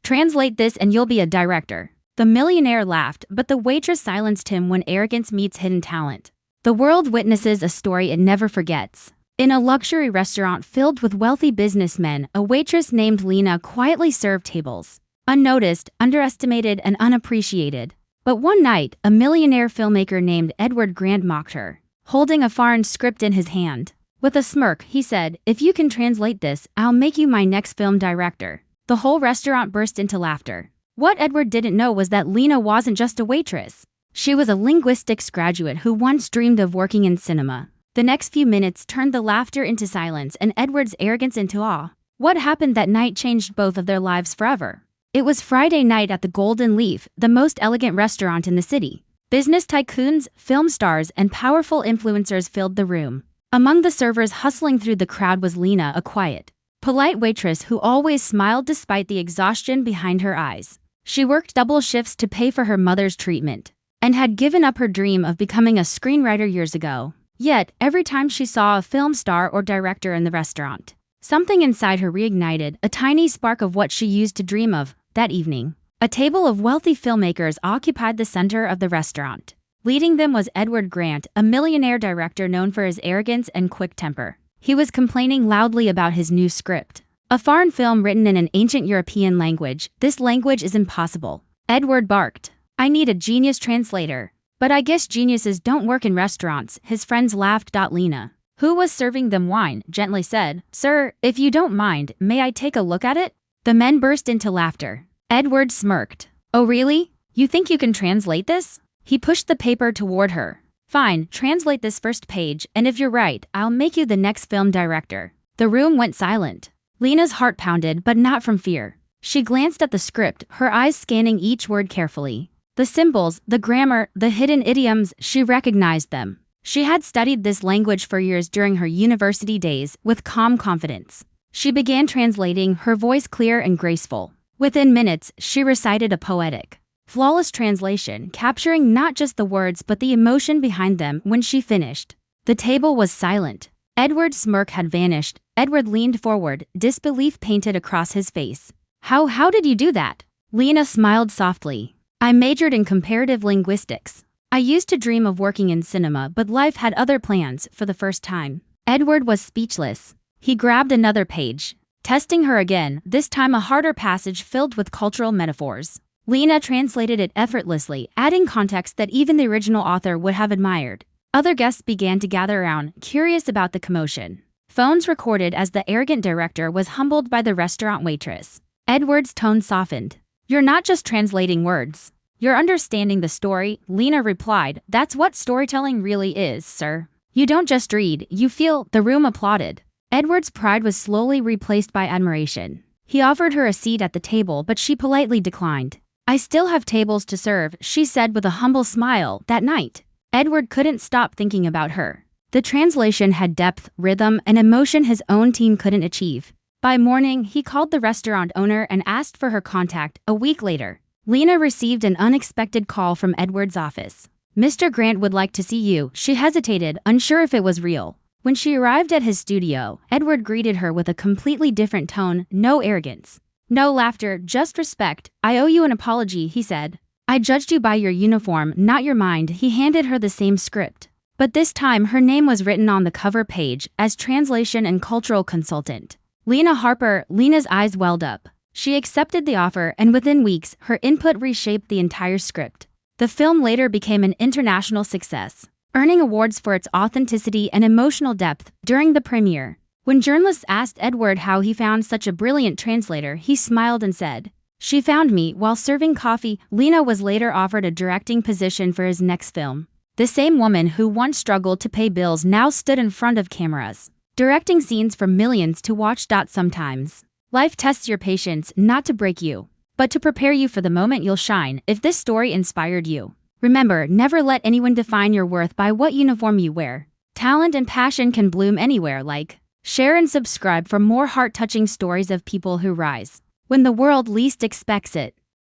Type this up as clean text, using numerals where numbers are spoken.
Translate this and you'll be a director. The millionaire laughed, but the waitress silenced him when arrogance meets hidden talent. The world witnesses a story it never forgets. In a luxury restaurant filled with wealthy businessmen, a waitress named Lena quietly served tables. Unnoticed, underestimated, and unappreciated. But one night, a millionaire filmmaker named Edward Grant mocked her, holding a foreign script in his hand. With a smirk, he said, "If you can translate this, I'll make you my next film director." The whole restaurant burst into laughter. What Edward didn't know was that Lena wasn't just a waitress. She was a linguistics graduate who once dreamed of working in cinema. The next few minutes turned the laughter into silence and Edward's arrogance into awe. What happened that night changed both of their lives forever. It was Friday night at the Golden Leaf, the most elegant restaurant in the city. Business tycoons, film stars, and powerful influencers filled the room. Among the servers hustling through the crowd was Lena, a quiet, polite waitress who always smiled despite the exhaustion behind her eyes. She worked double shifts to pay for her mother's treatment, and had given up her dream of becoming a screenwriter years ago. Yet, every time she saw a film star or director in the restaurant, something inside her reignited, a tiny spark of what she used to dream of. That evening, a table of wealthy filmmakers occupied the center of the restaurant. Leading them was Edward Grant, a millionaire director known for his arrogance and quick temper. He was complaining loudly about his new script. A foreign film written in an ancient European language. "This language is impossible," Edward barked. "I need a genius translator." "But I guess geniuses don't work in restaurants," his friends laughed. Lena, who was serving them wine, gently said, "Sir, if you don't mind, may I take a look at it?" The men burst into laughter. Edward smirked. "Oh really? You think you can translate this?" He pushed the paper toward her. "Fine, translate this first page, and if you're right, I'll make you the next film director." The room went silent. Lena's heart pounded, but not from fear. She glanced at the script, her eyes scanning each word carefully. The symbols, the grammar, the hidden idioms, she recognized them. She had studied this language for years during her university days, with calm confidence. She began translating, her voice clear and graceful. Within minutes, she recited a poetic, flawless translation, capturing not just the words but the emotion behind them. When she finished, the table was silent. Edward's smirk had vanished. Edward leaned forward, disbelief painted across his face. How did you do that?" Lena smiled softly. "I majored in comparative linguistics. I used to dream of working in cinema, but life had other plans." For the first time, Edward was speechless. He grabbed another page, testing her again, this time a harder passage filled with cultural metaphors. Lena translated it effortlessly, adding context that even the original author would have admired. Other guests began to gather around, curious about the commotion. Phones recorded as the arrogant director was humbled by the restaurant waitress. Edward's tone softened. "You're not just translating words. You're understanding the story," Lena replied. "That's what storytelling really is, sir. You don't just read, you feel." The room applauded. Edward's pride was slowly replaced by admiration. He offered her a seat at the table, but she politely declined. "I still have tables to serve," she said with a humble smile. That night, Edward couldn't stop thinking about her. The translation had depth, rhythm, and emotion his own team couldn't achieve. By morning, he called the restaurant owner and asked for her contact. A week later, Lena received an unexpected call from Edward's office. "Mr. Grant would like to see you." She hesitated, unsure if it was real. When she arrived at his studio, Edward greeted her with a completely different tone. No arrogance, no laughter, just respect. "I owe you an apology," he said. "I judged you by your uniform, not your mind." He handed her the same script, but this time her name was written on the cover page as translation and cultural consultant. Lena Harper. Lena's eyes welled up. She accepted the offer, and within weeks, her input reshaped the entire script. The film later became an international success, earning awards for its authenticity and emotional depth. During the premiere, when journalists asked Edward how he found such a brilliant translator, he smiled and said, "She found me while serving coffee." Lena was later offered a directing position for his next film. The same woman who once struggled to pay bills now stood in front of cameras, directing scenes for millions to watch. Sometimes, life tests your patience, not to break you, but to prepare you for the moment you'll shine. If this story inspired you, remember, never let anyone define your worth by what uniform you wear. Talent and passion can bloom anywhere. Like, share, and subscribe for more heart-touching stories of people who rise when the world least expects it.